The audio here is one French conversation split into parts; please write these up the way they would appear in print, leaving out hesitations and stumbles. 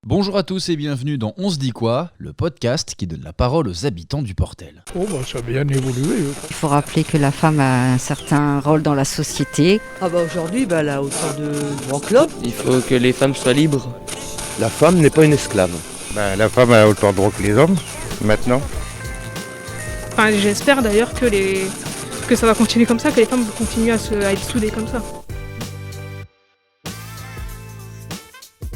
Bonjour à tous et bienvenue dans On se dit quoi, le podcast qui donne la parole aux habitants du Portel. Ça a bien évolué. Il faut rappeler que la femme a un certain rôle dans la société. Aujourd'hui, elle a autant de droits que l'homme. Il faut que les femmes soient libres. La femme n'est pas une esclave. La femme a autant de droits que les hommes, maintenant. J'espère d'ailleurs que ça va continuer comme ça, que les femmes vont continuer à être soudées comme ça.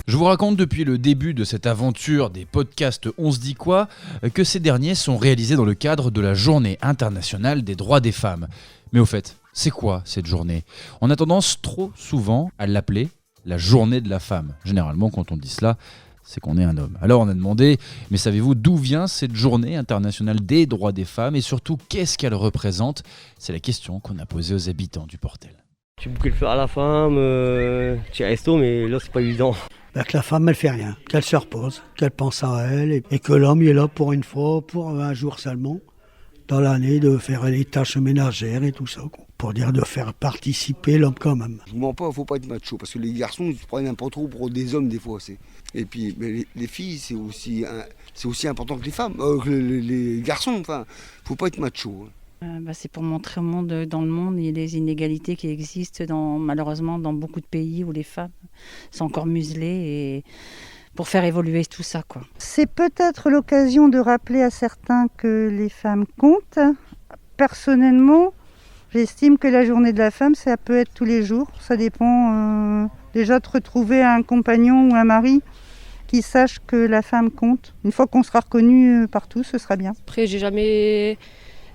Je vous raconte depuis le début de cette aventure des podcasts On se dit quoi que ces derniers sont réalisés dans le cadre de la Journée internationale des droits des femmes. Mais au fait, c'est quoi cette journée ? On a tendance trop souvent à l'appeler la journée de la femme. Généralement, quand on dit cela, c'est qu'on est un homme. Alors on a demandé, mais savez-vous d'où vient cette journée internationale des droits des femmes et surtout qu'est-ce qu'elle représente ? C'est la question qu'on a posée aux habitants du Portel. Tu bouquais le feu à la femme, tu es resto, mais là c'est pas évident. Que la femme elle fait rien, qu'elle se repose, qu'elle pense à elle et que l'homme il est là pour une fois, pour un jour seulement, dans l'année, de faire les tâches ménagères et tout ça, quoi. Pour dire de faire participer l'homme quand même. Je ne mens pas, il ne faut pas être macho, parce que les garçons ils se prennent un peu trop pour des hommes des fois. Et puis les filles c'est aussi important que les femmes, que les garçons, enfin, il ne faut pas être macho. C'est pour montrer au monde, dans le monde, il y a des inégalités qui existent malheureusement dans beaucoup de pays où les femmes sont encore muselées et pour faire évoluer tout ça, quoi. C'est peut-être l'occasion de rappeler à certains que les femmes comptent. Personnellement, j'estime que la journée de la femme, ça peut être tous les jours. Ça dépend déjà de retrouver un compagnon ou un mari qui sache que la femme compte. Une fois qu'on sera reconnu partout, ce sera bien. Après, j'ai jamais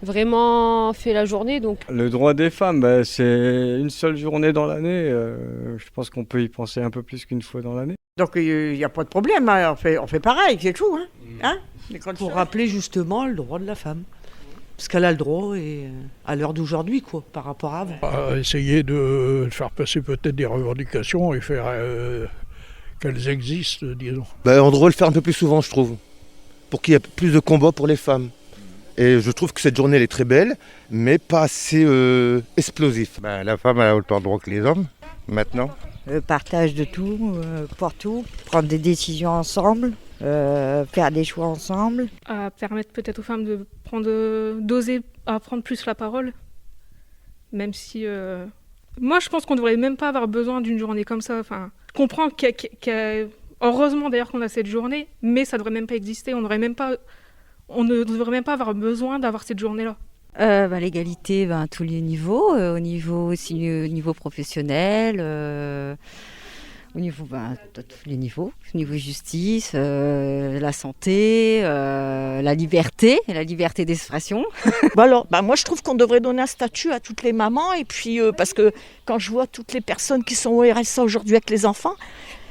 vraiment fait la journée. Donc. Le droit des femmes, c'est une seule journée dans l'année. Je pense qu'on peut y penser un peu plus qu'une fois dans l'année. Donc il n'y a pas de problème, hein. on fait pareil, c'est tout. Pour rappeler justement le droit de la femme. Parce qu'elle a le droit à l'heure d'aujourd'hui, quoi, par rapport à avant. Essayer de faire passer peut-être des revendications et faire qu'elles existent, disons. On devrait le faire un peu plus souvent, je trouve, pour qu'il y ait plus de combats pour les femmes. Et je trouve que cette journée elle est très belle, mais pas assez explosif. La femme a autant de droits que les hommes, maintenant. Le partage de tout, pour tout, prendre des décisions ensemble, faire des choix ensemble. À permettre peut-être aux femmes d'oser à prendre plus la parole, même si... Moi, je pense qu'on ne devrait même pas avoir besoin d'une journée comme ça. Enfin, je comprends heureusement d'ailleurs qu'on a cette journée, mais ça ne devrait même pas exister. On ne devrait même pas avoir besoin d'avoir cette journée-là. L'égalité à tous les niveaux, au niveau professionnel, au niveau à tous les niveaux, au niveau justice, la santé, la liberté d'expression. Moi je trouve qu'on devrait donner un statut à toutes les mamans et puis parce que quand je vois toutes les personnes qui sont au RSA aujourd'hui avec les enfants,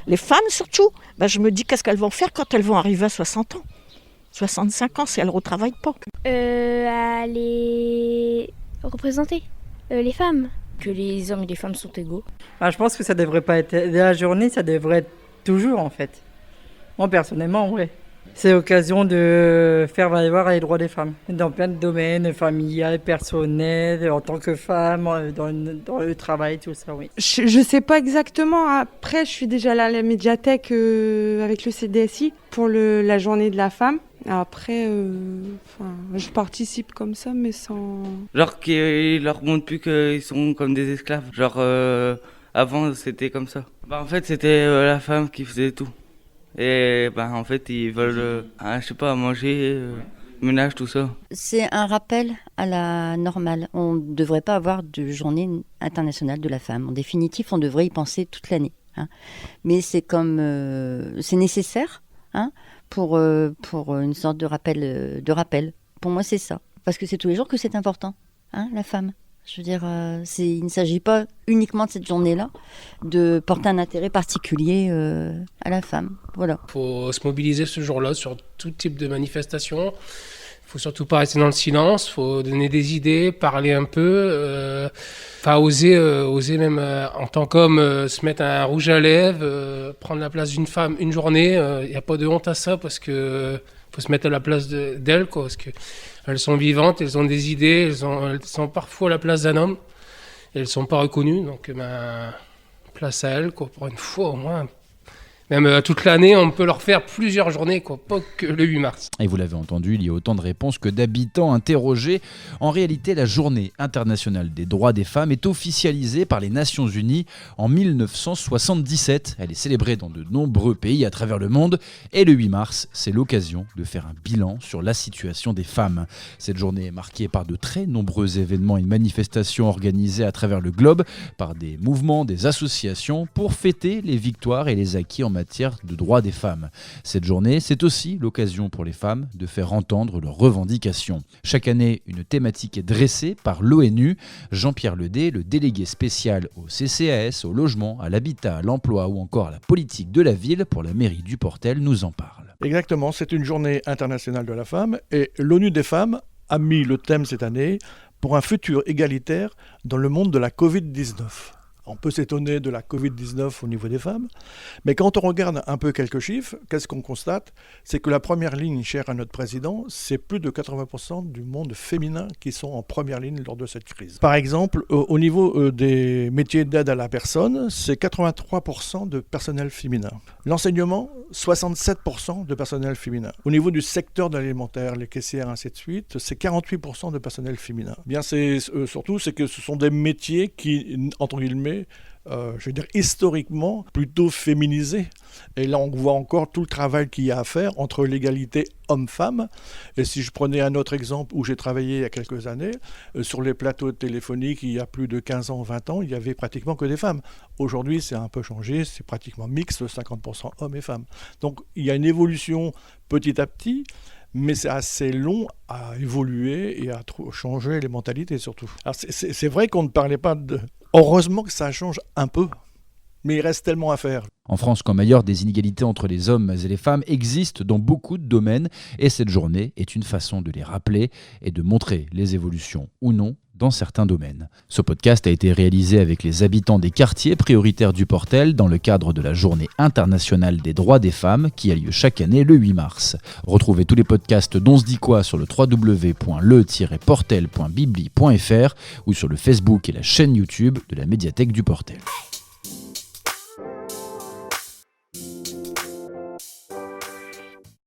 les femmes surtout, je me dis qu'est-ce qu'elles vont faire quand elles vont arriver à 60 ans. 65 ans si elles ne retravaillent pas. À les représenter, les femmes. Que les hommes et les femmes sont égaux. Je pense que ça ne devrait pas être la journée, ça devrait être toujours en fait. Moi personnellement, oui. C'est l'occasion de faire valoir les droits des femmes. Dans plein de domaines, familial, personnel, en tant que femme, dans le travail, tout ça, oui. Je ne sais pas exactement. Après, je suis déjà là à la médiathèque avec le CDSI pour la journée de la femme. Après, je participe comme ça, mais sans... Genre qu'ils leur montrent plus qu'ils sont comme des esclaves. Genre, avant, c'était comme ça. En fait, c'était la femme qui faisait tout. Et en fait, ils veulent, manger, ménage, tout ça. C'est un rappel à la normale. On ne devrait pas avoir de journée internationale de la femme. En définitive, on devrait y penser toute l'année. Mais c'est c'est nécessaire, pour une sorte de rappel. Pour moi, c'est ça. Parce que c'est tous les jours que c'est important, la femme. Je veux dire, il ne s'agit pas uniquement de cette journée-là, de porter un intérêt particulier à la femme. Voilà. Il faut se mobiliser ce jour-là sur tout type de manifestation. Il ne faut surtout pas rester dans le silence. Il faut donner des idées, parler un peu. Oser même en tant qu'homme se mettre un rouge à lèvres, prendre la place d'une femme une journée. Il n'y a pas de honte à ça parce que faut se mettre à la place d'elles, quoi, parce qu'elles sont vivantes, elles ont des idées, elles sont parfois à la place d'un homme, et elles ne sont pas reconnues, donc place à elles, quoi, pour une fois au moins, Même toute l'année, on peut leur faire plusieurs journées, quoi, pas que le 8 mars. Et vous l'avez entendu, il y a autant de réponses que d'habitants interrogés. En réalité, la Journée internationale des droits des femmes est officialisée par les Nations Unies en 1977. Elle est célébrée dans de nombreux pays à travers le monde. Et le 8 mars, c'est l'occasion de faire un bilan sur la situation des femmes. Cette journée est marquée par de très nombreux événements et manifestations organisées à travers le globe par des mouvements, des associations pour fêter les victoires et les acquis en matière de droits des femmes. Cette journée, c'est aussi l'occasion pour les femmes de faire entendre leurs revendications. Chaque année, une thématique est dressée par l'ONU. Jean-Pierre Ledé, le délégué spécial au CCAS, au logement, à l'habitat, à l'emploi ou encore à la politique de la ville pour la mairie du Portel, nous en parle. Exactement, c'est une journée internationale de la femme et l'ONU des femmes a mis le thème cette année pour un futur égalitaire dans le monde de la Covid-19. On peut s'étonner de la Covid-19 au niveau des femmes, mais quand on regarde un peu quelques chiffres, qu'est-ce qu'on constate ? C'est que la première ligne chère à notre président, c'est plus de 80% du monde féminin qui sont en première ligne lors de cette crise. Par exemple, au niveau des métiers d'aide à la personne, c'est 83% de personnel féminin. L'enseignement, 67% de personnel féminin. Au niveau du secteur de l'alimentaire, les caissières, ainsi de suite, c'est 48% de personnel féminin. Bien, surtout, c'est que ce sont des métiers qui, entre guillemets, je veux dire historiquement, plutôt féminisés. Et là, on voit encore tout le travail qu'il y a à faire entre l'égalité homme-femme. Et si je prenais un autre exemple où j'ai travaillé il y a quelques années, sur les plateaux téléphoniques, il y a plus de 15 ans, 20 ans, il n'y avait pratiquement que des femmes. Aujourd'hui, c'est un peu changé, c'est pratiquement mixte, 50% hommes et femmes. Donc, il y a une évolution petit à petit, mais c'est assez long à évoluer et à changer les mentalités surtout. Alors c'est vrai qu'on ne parlait pas de... Heureusement que ça change un peu, mais il reste tellement à faire. En France comme ailleurs, des inégalités entre les hommes et les femmes existent dans beaucoup de domaines et cette journée est une façon de les rappeler et de montrer les évolutions ou non dans certains domaines. Ce podcast a été réalisé avec les habitants des quartiers prioritaires du Portel dans le cadre de la Journée internationale des droits des femmes qui a lieu chaque année le 8 mars. Retrouvez tous les podcasts d'On se dit quoi sur le www.le-portel.bibli.fr ou sur le Facebook et la chaîne YouTube de la médiathèque du Portel.